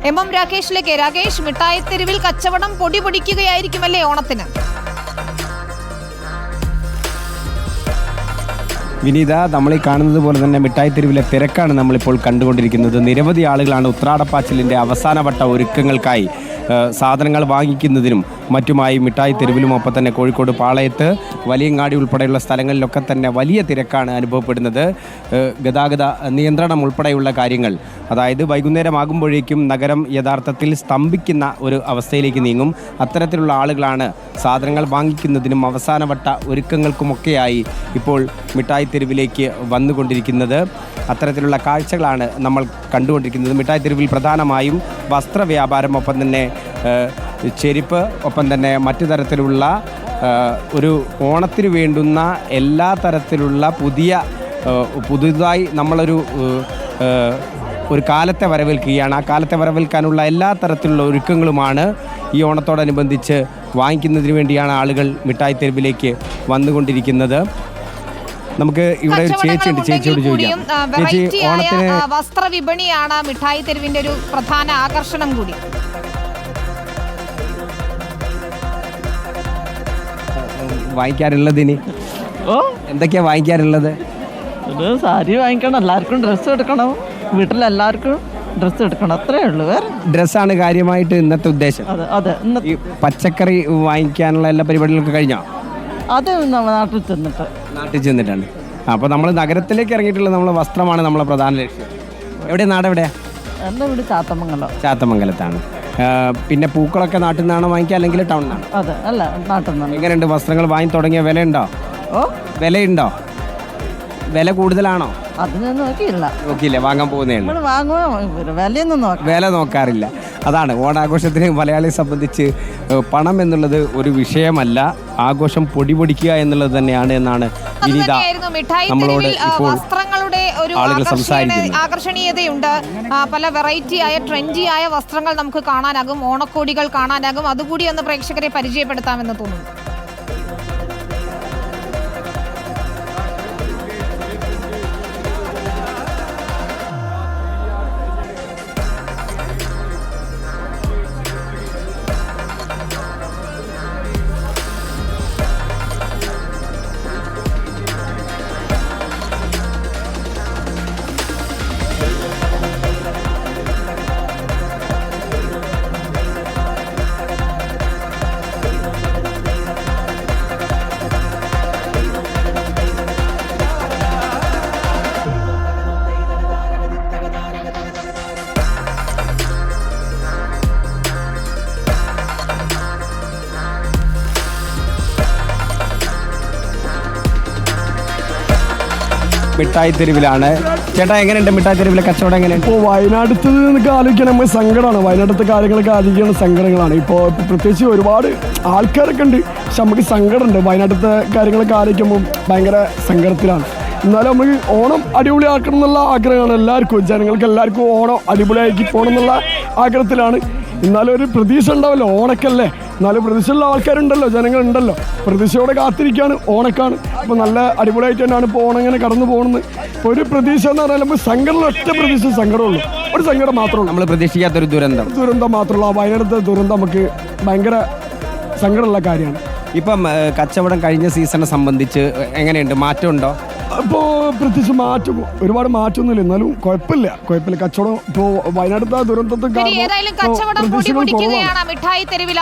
M രാകേഷിലേക്ക്. Rakesh, മിഠായി തെരുവിൽ കച്ചവടം പൊടി പൊടിക്കുകയായിരിക്കുമല്ലേ ഓണത്തിന്? വിനീത, നമ്മൾ ഈ കാണുന്നത് പോലെ തന്നെ മിഠായി തെരുവിലെ തിരക്കാണ് നമ്മളിപ്പോൾ കണ്ടുകൊണ്ടിരിക്കുന്നത്. നിരവധി ആളുകളാണ് ഉത്രാടപ്പാച്ചിലിൻ്റെ അവസാനവട്ട ഒരുക്കങ്ങൾക്കായി സാധനങ്ങൾ വാങ്ങിക്കുന്നതിനും മറ്റുമായി മിഠായി തെരുവിലും ഒപ്പം തന്നെ കോഴിക്കോട് പാളയത്ത് വലിയങ്ങാടി ഉൾപ്പെടെയുള്ള സ്ഥലങ്ങളിലൊക്കെ തന്നെ വലിയ തിരക്കാണ് അനുഭവപ്പെടുന്നത്. ഗതാഗത നിയന്ത്രണം ഉൾപ്പെടെയുള്ള കാര്യങ്ങൾ, അതായത് വൈകുന്നേരമാകുമ്പോഴേക്കും നഗരം യഥാർത്ഥത്തിൽ സ്തംഭിക്കുന്ന ഒരു അവസ്ഥയിലേക്ക് നീങ്ങും. അത്തരത്തിലുള്ള ആളുകളാണ് സാധനങ്ങൾ വാങ്ങിക്കുന്നതിനും അവസാനവട്ട ഒരുക്കങ്ങൾക്കുമൊക്കെയായി ഇപ്പോൾ മിഠായി തെരുവിലേക്ക് വന്നുകൊണ്ടിരിക്കുന്നത്. അത്തരത്തിലുള്ള കാഴ്ചകളാണ് നമ്മൾ കണ്ടുകൊണ്ടിരിക്കുന്നത്. മിഠായി തെരുവിൽ പ്രധാനമായും വസ്ത്രവ്യാപാരം, ഒപ്പം തന്നെ ചെരുപ്പ്, ഒപ്പം തന്നെ മറ്റു തരത്തിലുള്ള ഒരു ഓണത്തിന് വേണ്ടുന്ന എല്ലാ തരത്തിലുള്ള പുതുതായി ഒരു കാലത്തെ വരവേൽക്കുകയാണ്. ആ കാലത്തെ വരവേൽക്കാനുള്ള എല്ലാ തരത്തിലുള്ള ഒരുക്കങ്ങളുമാണ് ഈ ഓണത്തോടനുബന്ധിച്ച് വാങ്ങിക്കുന്നതിന് വേണ്ടിയാണ് ആളുകൾ മിഠായി തെരുവിലേക്ക് വന്നുകൊണ്ടിരിക്കുന്നത്. നമുക്ക് ഇവിടെ ഒരു ചേച്ചിയുണ്ട്, ചേച്ചിയോട് ചോദിക്കാം. ചേച്ചി, ഓണത്തിന് വസ്ത്ര വിപണിയാണ് മിഠായി തെരുവിന്റെ ഒരു പ്രധാന ആകർഷണം കൂടി. വാങ്ങിക്കാറുള്ളത് ഇനി എന്തൊക്കെയാ വാങ്ങിക്കാറുള്ളത്? സാരി വാങ്ങിക്കണം, എല്ലാവർക്കും ഡ്രസ്സ് എടുക്കണം, വീട്ടിലെല്ലാവർക്കും ഡ്രസ്സ് എടുക്കണം, അത്രേ ഉള്ളൂ. വേറെ ഡ്രസ്സാണ് കാര്യമായിട്ട് ഇന്നത്തെ ഉദ്ദേശം. അതെ. ഈ പച്ചക്കറി വാങ്ങിക്കാനുള്ള എല്ലാ പരിപാടികളൊക്കെ കഴിഞ്ഞോ? അത് നാട്ടിൽ ചെന്നിട്ടാണ്. അപ്പോൾ നമ്മൾ നഗരത്തിലേക്ക് ഇറങ്ങിയിട്ടുള്ള നമ്മളെ വസ്ത്രമാണ് നമ്മളെ പ്രധാന ലക്ഷ്യം. എവിടെയാണ് നാട്? എവിടെയാ? എൻ്റെ വീട് ചാത്തമംഗലത്താണ്. പിന്നെ പൂക്കളൊക്കെ നാട്ടിൽ നിന്നാണോ വാങ്ങിക്കുക, അല്ലെങ്കിൽ ടൗണിലാണ്? അതെ, അല്ല, നാട്ടിൽ നിന്നാണ്. എങ്ങനെയുണ്ട് വസ്ത്രങ്ങൾ വാങ്ങി തുടങ്ങിയ? വിലയുണ്ടോ? വില കൂടുതലാണോ? അതിനൊന്നും നോക്കിയില്ല, വാങ്ങാൻ പോകുന്നേ വില നോക്കാറില്ല. അതാണ് ഓണാഘോഷത്തിന് മലയാളിയെ സംബന്ധിച്ച് പണം എന്നുള്ളത് ഒരു വിഷയമല്ല, ആഘോഷം പൊടിപൊടിക്കുക എന്നുള്ളത് തന്നെയാണ് എന്നാണ് വിനീത നമ്മളോട് ഇപ്പോൾ ആളുകൾ സംസാരിക്കുന്നത്. ആകർഷണീയതയുണ്ട്, പല വെറൈറ്റി ആയ ട്രെൻഡി ആയ വസ്ത്രങ്ങൾ നമുക്ക് കാണാനാകും, ഓണക്കോടികൾ കാണാനാകും. അതുകൂടി ഒന്ന് പ്രേക്ഷകരെ പരിചയപ്പെടുത്താമെന്ന് തോന്നുന്നു. മിഠായി തെരുവിലാണ്. ചേട്ടാ, എങ്ങനെയുണ്ട് മിഠായി തെരുവിലെ കച്ചവടം? എങ്ങനെയുണ്ട്? ഇപ്പോൾ വയനാട്ടിൽ നിന്നൊക്കെ ആലോചിക്കാൻ നമ്മൾ സങ്കടമാണ്. വയനാട്ടിലത്തെ കാര്യങ്ങളൊക്കെ ആലോചിക്കുന്ന സങ്കടങ്ങളാണ്. ഇപ്പോൾ പ്രത്യേകിച്ച് ഒരുപാട് ആൾക്കാരൊക്കെ ഉണ്ട്, പക്ഷെ നമുക്ക് സങ്കടമുണ്ട്. വയനാട്ടിലത്തെ കാര്യങ്ങളൊക്കെ ആലോചിക്കുമ്പോൾ ഭയങ്കര സങ്കടത്തിലാണ്. എന്നാലും നമുക്ക് ഓണം അടിപൊളിയാക്കണം എന്നുള്ള ആഗ്രഹമാണ് എല്ലാവർക്കും, ജനങ്ങൾക്ക് എല്ലാവർക്കും ഓണം അടിപൊളിയാക്കി പോകണം എന്നുള്ള ആഗ്രഹത്തിലാണ്. എന്നാലും ഒരു പ്രതീക്ഷ ഉണ്ടാവല്ലോ, ഓണക്കല്ലേ. എന്നാലും പ്രതീക്ഷയുള്ള ആൾക്കാരുണ്ടല്ലോ, ജനങ്ങളുണ്ടല്ലോ, പ്രതീക്ഷയോടെ കാത്തിരിക്കുകയാണ്. ഓണക്കാണ് അപ്പോൾ നല്ല അടിപൊളിയായിട്ട് തന്നെയാണ് ഇപ്പോൾ ഓണം ഇങ്ങനെ കടന്നു പോകുന്നത്. ഇപ്പോൾ ഒരു പ്രതീക്ഷ എന്ന് പറഞ്ഞാൽ നമുക്ക് സങ്കടം, ഒറ്റ പ്രതീക്ഷ സങ്കടമുള്ളൂ, ഒരു സങ്കടം മാത്രമേ ഉള്ളൂ. നമ്മൾ പ്രതീക്ഷിക്കാത്തൊരു ദുരന്തം മാത്രമല്ല. ആ വയനാട്ടിലത്തെ ദുരന്തം നമുക്ക് ഭയങ്കര സങ്കടമുള്ള കാര്യമാണ്. ഇപ്പം കച്ചവടം കഴിഞ്ഞ സീസണെ സംബന്ധിച്ച് എങ്ങനെയുണ്ട്? മാറ്റമുണ്ടോ? ഇപ്പോൾ പ്രത്യേകിച്ച് ഒരുപാട് മാറ്റമൊന്നുമില്ല, എന്നാലും കുഴപ്പമില്ല. കച്ചവടം ഇപ്പോൾ വയനാട്ടിലത്തെ ദുരന്തത്തിൽ ഏതായാലും കച്ചവടം പൊടി പൊടിക്കുകയാണ് മിഠായി തെരുവിൽ.